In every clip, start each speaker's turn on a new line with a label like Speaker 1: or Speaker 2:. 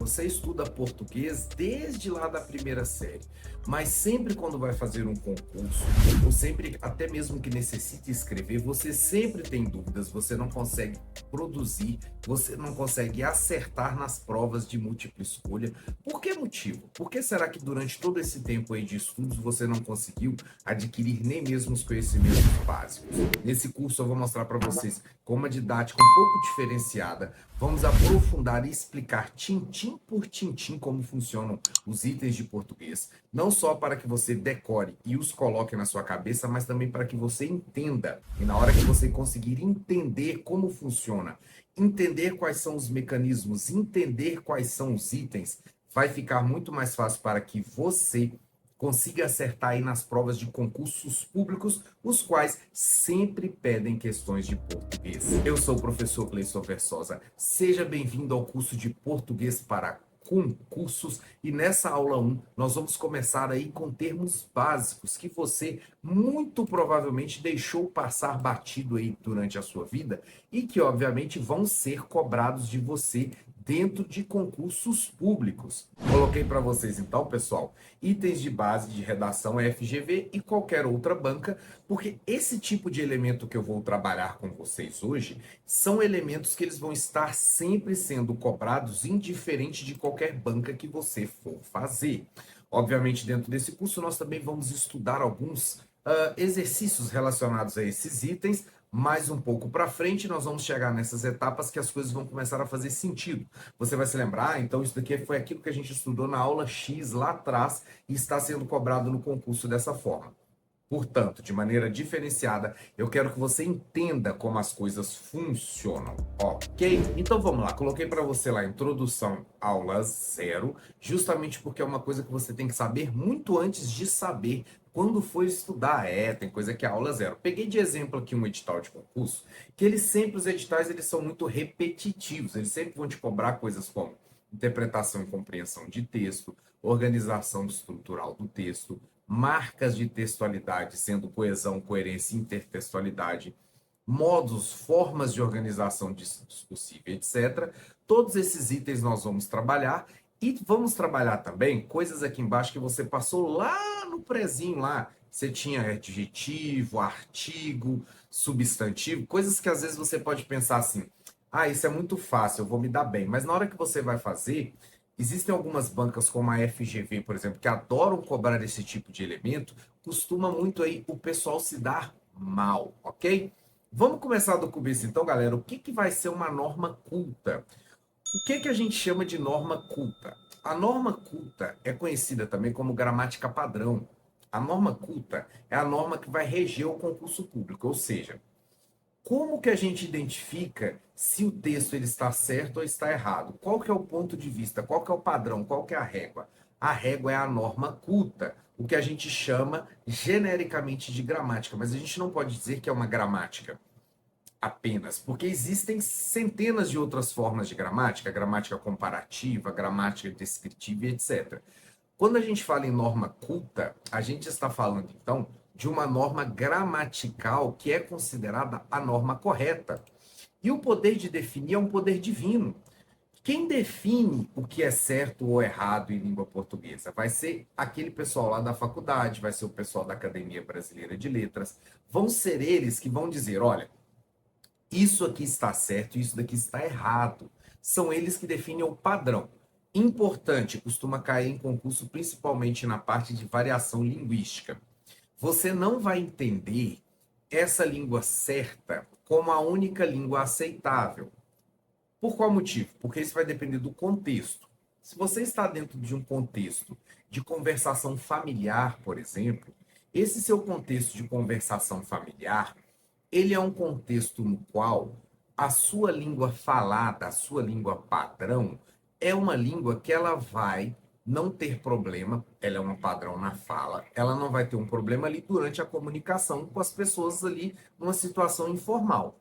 Speaker 1: você estuda português desde lá da primeira série, mas sempre quando vai fazer um concurso, ou sempre até mesmo que necessite escrever, você sempre tem dúvidas, você não consegue produzir, você não consegue acertar nas provas de múltipla escolha. Por que motivo? Por que será que durante todo esse tempo aí de estudos você não conseguiu adquirir nem mesmo os conhecimentos básicos? Nesse curso eu vou mostrar para vocês com uma didática um pouco diferenciada. Vamos aprofundar e explicar tintim por tintim como funcionam os itens de português, não só para que você decore e os coloque na sua cabeça, mas também para que você entenda. E na hora que você conseguir entender como funciona, entender quais são os mecanismos, entender quais são os itens, vai ficar muito mais fácil para que você consiga acertar aí nas provas de concursos públicos, os quais sempre pedem questões de português. Eu sou o professor Cleison Versosa. Seja bem-vindo ao curso de português para concursos e nessa aula 1 nós vamos começar aí com termos básicos que você muito provavelmente deixou passar batido aí durante a sua vida e que obviamente vão ser cobrados de você dentro de concursos públicos. Coloquei para vocês então, pessoal, itens de base de redação FGV e qualquer outra banca, porque esse tipo de elemento que eu vou trabalhar com vocês hoje são elementos que eles vão estar sempre sendo cobrados, indiferente de qualquer banca que você for fazer. Obviamente, dentro desse curso, nós também vamos estudar alguns exercícios relacionados a esses itens. Mais um pouco para frente, nós vamos chegar nessas etapas que as coisas vão começar a fazer sentido. Você vai se lembrar, então, isso daqui foi aquilo que a gente estudou na aula X lá atrás e está sendo cobrado no concurso dessa forma. Portanto, de maneira diferenciada, eu quero que você entenda como as coisas funcionam, ok? Então vamos lá, coloquei para você lá introdução aula 0, justamente porque é uma coisa que você tem que saber muito antes de saber quando for estudar. Tem coisa que é aula 0. Peguei de exemplo aqui um edital de concurso, que os editais eles são muito repetitivos, eles sempre vão te cobrar coisas como interpretação e compreensão de texto, organização estrutural do texto, marcas de textualidade, sendo coesão, coerência e intertextualidade, modos, formas de organização discursiva, etc. Todos esses itens nós vamos trabalhar e vamos trabalhar também coisas aqui embaixo que você passou lá no prezinho lá. Você tinha adjetivo, artigo, substantivo, coisas que às vezes você pode pensar assim, isso é muito fácil, eu vou me dar bem. Mas na hora que você vai fazer, existem algumas bancas como a FGV, por exemplo, que adoram cobrar esse tipo de elemento, costuma muito aí o pessoal se dar mal, ok? Vamos começar do começo então, galera. O que vai ser uma norma culta? O que a gente chama de norma culta? A norma culta é conhecida também como gramática padrão. A norma culta é a norma que vai reger o concurso público, ou seja, como que a gente identifica se o texto ele está certo ou está errado? Qual que é o ponto de vista? Qual que é o padrão? Qual que é a régua? A régua é a norma culta, o que a gente chama genericamente de gramática, mas a gente não pode dizer que é uma gramática apenas, porque existem centenas de outras formas de gramática, gramática comparativa, gramática descritiva, etc. Quando a gente fala em norma culta, a gente está falando, então, de uma norma gramatical que é considerada a norma correta. E o poder de definir é um poder divino. Quem define o que é certo ou errado em língua portuguesa? Vai ser aquele pessoal lá da faculdade, vai ser o pessoal da Academia Brasileira de Letras. Vão ser eles que vão dizer, olha, isso aqui está certo e isso daqui está errado. São eles que definem o padrão. Importante, costuma cair em concurso principalmente na parte de variação linguística. Você não vai entender essa língua certa como a única língua aceitável. Por qual motivo? Porque isso vai depender do contexto. Se você está dentro de um contexto de conversação familiar, por exemplo, esse seu contexto de conversação familiar, ele é um contexto no qual a sua língua falada, a sua língua padrão, é uma língua que ela vai não ter problema, ela é um padrão na fala, ela não vai ter um problema ali durante a comunicação com as pessoas ali numa situação informal.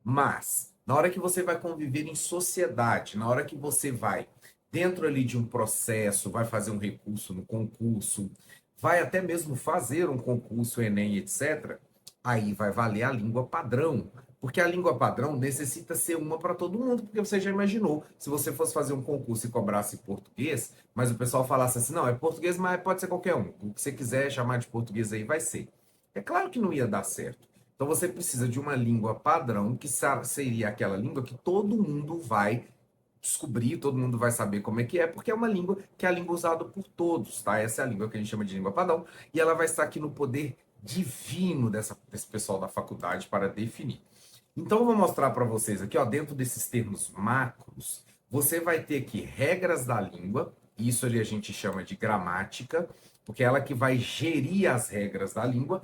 Speaker 1: Mas, na hora que você vai conviver em sociedade, na hora que você vai dentro ali de um processo, vai fazer um recurso no concurso, vai até mesmo fazer um concurso, Enem, etc., aí vai valer a língua padrão, Porque a língua padrão necessita ser uma para todo mundo, porque você já imaginou, se você fosse fazer um concurso e cobrasse português, mas o pessoal falasse assim, não, é português, mas pode ser qualquer um. O que você quiser chamar de português aí vai ser. É claro que não ia dar certo. Então você precisa de uma língua padrão, que seria aquela língua que todo mundo vai descobrir, todo mundo vai saber como é que é, porque é uma língua que é a língua usada por todos, tá? Essa é a língua que a gente chama de língua padrão, e ela vai estar aqui no poder divino desse pessoal da faculdade para definir. Então, eu vou mostrar para vocês aqui, ó, dentro desses termos macros, você vai ter aqui regras da língua, isso ali a gente chama de gramática, porque é ela que vai gerir as regras da língua,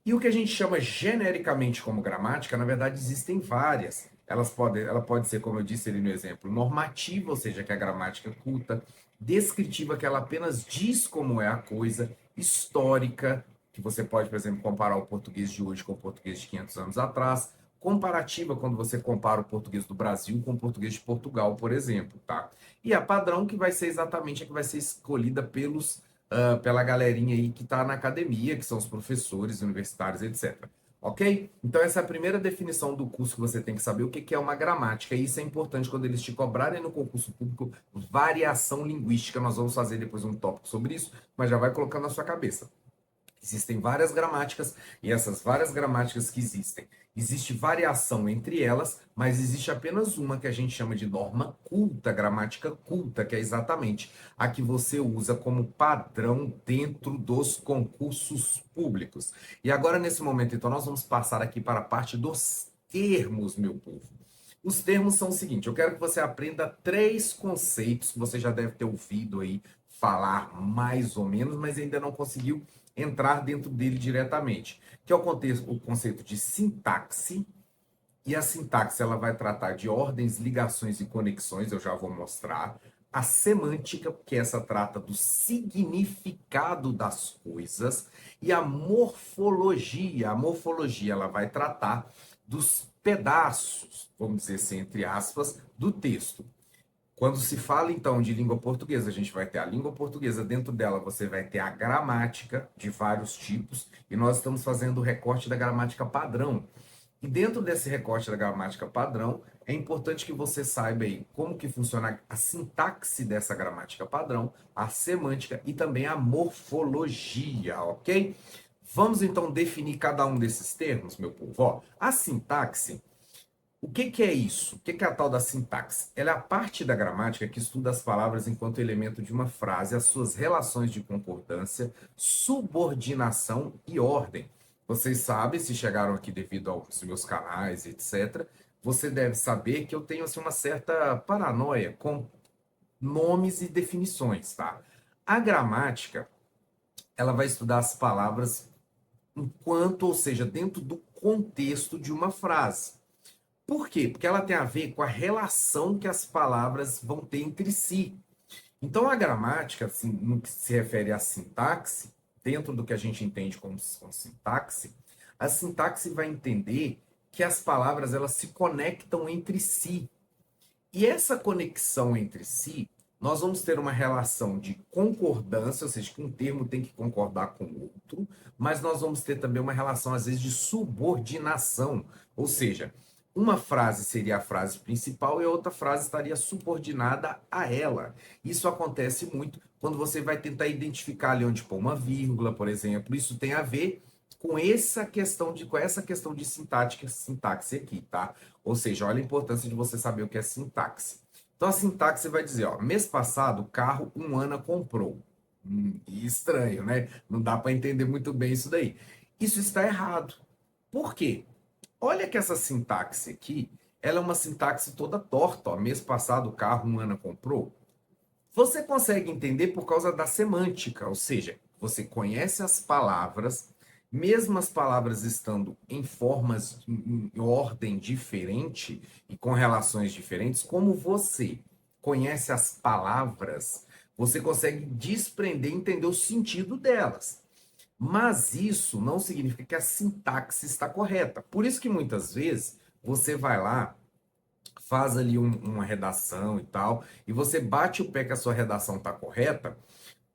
Speaker 1: e o que a gente chama genericamente como gramática, na verdade, existem várias. Ela pode ser, como eu disse ali no exemplo, normativa, ou seja, que é a gramática culta, descritiva, que ela apenas diz como é a coisa, histórica, que você pode, por exemplo, comparar o português de hoje com o português de 500 anos atrás, comparativa, quando você compara o português do Brasil com o português de Portugal, por exemplo, tá? E a padrão, que vai ser exatamente a que vai ser escolhida pela galerinha aí que está na academia, que são os professores universitários, etc. Ok? Então, essa é a primeira definição do curso que você tem que saber o que é uma gramática. E isso é importante quando eles te cobrarem no concurso público, variação linguística. Nós vamos fazer depois um tópico sobre isso, mas já vai colocando na sua cabeça. Existem várias gramáticas, e essas várias gramáticas que existem, existe variação entre elas, mas existe apenas uma que a gente chama de norma culta, gramática culta, que é exatamente a que você usa como padrão dentro dos concursos públicos. E agora, nesse momento, então, nós vamos passar aqui para a parte dos termos, meu povo. Os termos são o seguinte: eu quero que você aprenda 3 conceitos que você já deve ter ouvido aí falar mais ou menos, mas ainda não conseguiu entrar dentro dele diretamente, que é o conceito de sintaxe. E a sintaxe ela vai tratar de ordens, ligações e conexões, eu já vou mostrar. A semântica, que essa trata do significado das coisas, e a morfologia ela vai tratar dos pedaços, vamos dizer assim, entre aspas, do texto. Quando se fala, então, de língua portuguesa, a gente vai ter a língua portuguesa, dentro dela você vai ter a gramática de vários tipos, e nós estamos fazendo o recorte da gramática padrão. E dentro desse recorte da gramática padrão, é importante que você saiba aí como que funciona a sintaxe dessa gramática padrão, a semântica e também a morfologia, ok? Vamos então definir cada um desses termos, meu povo. Ó, a sintaxe, o que é isso? O que é a tal da sintaxe? Ela é a parte da gramática que estuda as palavras enquanto elemento de uma frase, as suas relações de concordância, subordinação e ordem. Vocês sabem, se chegaram aqui devido aos meus canais, etc., você deve saber que eu tenho assim, uma certa paranoia com nomes e definições, tá? A gramática, ela vai estudar as palavras enquanto, ou seja, dentro do contexto de uma frase. Por quê? Porque ela tem a ver com a relação que as palavras vão ter entre si. Então, a gramática, assim, no que se refere à sintaxe, dentro do que a gente entende como sintaxe, a sintaxe vai entender que as palavras elas se conectam entre si. E essa conexão entre si, nós vamos ter uma relação de concordância, ou seja, que um termo tem que concordar com o outro, mas nós vamos ter também uma relação, às vezes, de subordinação, ou seja, uma frase seria a frase principal e a outra frase estaria subordinada a ela. Isso acontece muito quando você vai tentar identificar ali onde pôr uma vírgula, por exemplo. Isso tem a ver com essa questão de sintaxe aqui, tá? Ou seja, olha a importância de você saber o que é sintaxe. Então a sintaxe vai dizer, ó, mês passado o carro um Ana comprou. Estranho, né? Não dá para entender muito bem isso daí. Isso está errado. Por quê? Olha que essa sintaxe aqui, ela é uma sintaxe toda torta, ó. Mês passado o carro um Ana comprou. Você consegue entender por causa da semântica, ou seja, você conhece as palavras, mesmo as palavras estando em formas, em ordem diferente e com relações diferentes, como você conhece as palavras, você consegue desprender e entender o sentido delas. Mas isso não significa que a sintaxe está correta. Por isso que muitas vezes você vai lá, faz ali uma redação e tal, e você bate o pé que a sua redação está correta,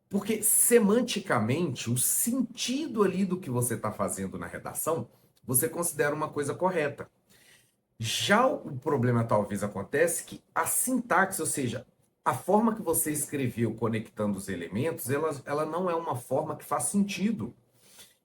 Speaker 1: porque semanticamente o sentido ali do que você está fazendo na redação, você considera uma coisa correta. Já o problema talvez acontece que a sintaxe, ou seja, a forma que você escreveu conectando os elementos, ela não é uma forma que faz sentido.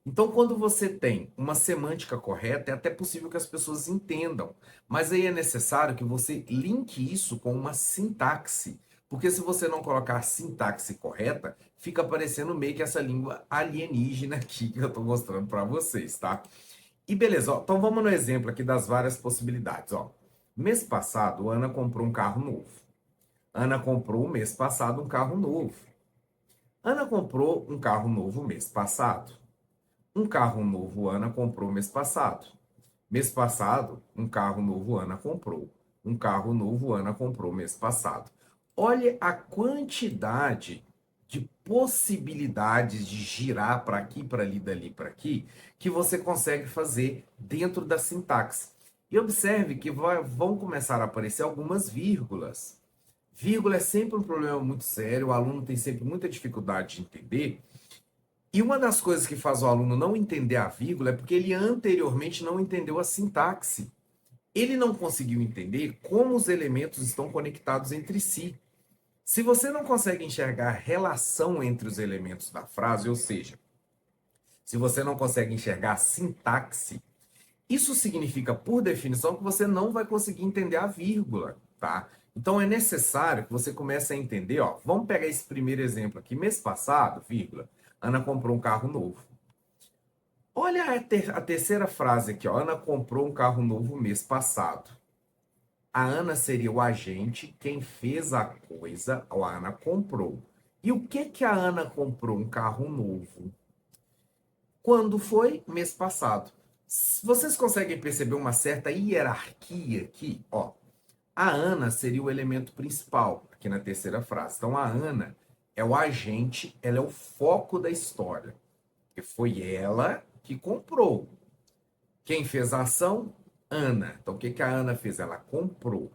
Speaker 1: Então, quando você tem uma semântica correta, é até possível que as pessoas entendam. Mas aí é necessário que você linke isso com uma sintaxe. Porque se você não colocar a sintaxe correta, fica parecendo meio que essa língua alienígena aqui que eu estou mostrando para vocês, tá? E beleza, ó, então vamos no exemplo aqui das várias possibilidades, ó. Mês passado, Ana comprou um carro novo. Ana comprou mês passado um carro novo. Ana comprou um carro novo mês passado. Um carro novo Ana comprou mês passado. Mês passado, um carro novo Ana comprou. Um carro novo Ana comprou mês passado. Olha a quantidade de possibilidades de girar para aqui, para ali, dali, para aqui, que você consegue fazer dentro da sintaxe. E observe que vão começar a aparecer algumas vírgulas. Vírgula é sempre um problema muito sério, o aluno tem sempre muita dificuldade de entender. E uma das coisas que faz o aluno não entender a vírgula é porque ele anteriormente não entendeu a sintaxe. Ele não conseguiu entender como os elementos estão conectados entre si. Se você não consegue enxergar a relação entre os elementos da frase, ou seja, se você não consegue enxergar a sintaxe, isso significa, por definição, que você não vai conseguir entender a vírgula, tá? Então é necessário que você comece a entender, ó. Vamos pegar esse primeiro exemplo aqui. Mês passado, vírgula, Ana comprou um carro novo. Olha a terceira frase aqui, ó. Ana comprou um carro novo mês passado. A Ana seria o agente, quem fez a coisa, a Ana comprou. E o que que a Ana comprou? Um carro novo. Quando foi? Mês passado. Vocês conseguem perceber uma certa hierarquia aqui? Ó, a Ana seria o elemento principal aqui na terceira frase. Então, a Ana é o agente, ela é o foco da história. Porque foi ela que comprou. Quem fez a ação? Ana. Então, o que que a Ana fez? Ela comprou.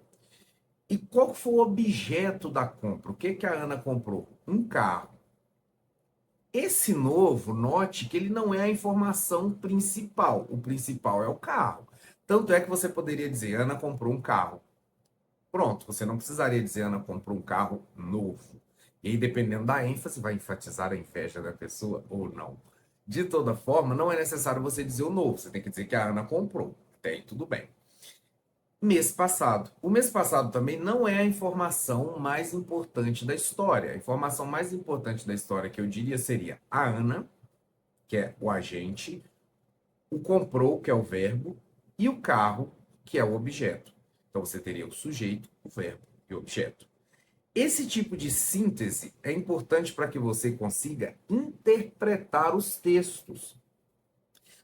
Speaker 1: E qual foi o objeto da compra? O que que a Ana comprou? Um carro. Esse novo, note que ele não é a informação principal. O principal é o carro. Tanto é que você poderia dizer, Ana comprou um carro. Pronto, você não precisaria dizer, Ana comprou um carro novo. E aí, dependendo da ênfase, vai enfatizar a inveja da pessoa ou não. De toda forma, não é necessário você dizer o novo. Você tem que dizer que a Ana comprou. Até aí, tudo bem. Mês passado. O mês passado também não é a informação mais importante da história. A informação mais importante da história que eu diria seria a Ana, que é o agente, o comprou, que é o verbo, e o carro, que é o objeto. Então você teria o sujeito, o verbo e o objeto. Esse tipo de síntese é importante para que você consiga interpretar os textos.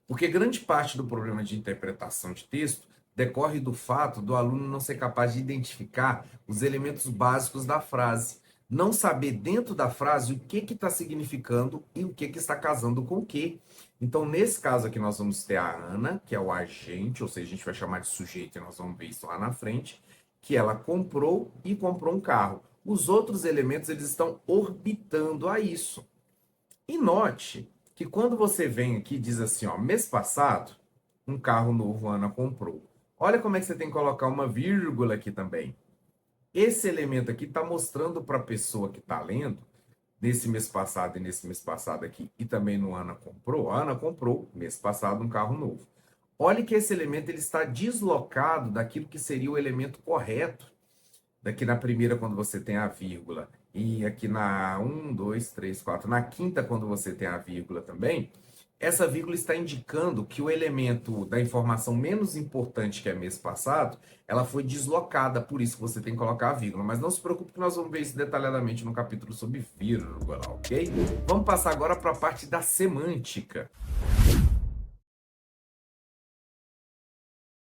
Speaker 1: Porque grande parte do problema de interpretação de texto decorre do fato do aluno não ser capaz de identificar os elementos básicos da frase. Não saber dentro da frase o que está significando e o que está casando com o que. Então, nesse caso aqui, nós vamos ter a Ana, que é o agente, ou seja, a gente vai chamar de sujeito e nós vamos ver isso lá na frente, que ela comprou e comprou um carro. Os outros elementos, eles estão orbitando a isso. E note que quando você vem aqui e diz assim, ó, mês passado, um carro novo a Ana comprou. Olha como é que você tem que colocar uma vírgula aqui também. Esse elemento aqui está mostrando para a pessoa que está lendo, nesse mês passado e nesse mês passado aqui, e também no Ana comprou. A Ana comprou, mês passado, um carro novo. Olha que esse elemento ele está deslocado daquilo que seria o elemento correto. Daqui na primeira, quando você tem a vírgula, e aqui na 1, 2, 3, 4, na quinta, quando você tem a vírgula também, essa vírgula está indicando que o elemento da informação menos importante, que é mês passado, ela foi deslocada, por isso que você tem que colocar a vírgula. Mas não se preocupe que nós vamos ver isso detalhadamente no capítulo sobre vírgula, ok? Vamos passar agora para a parte da semântica.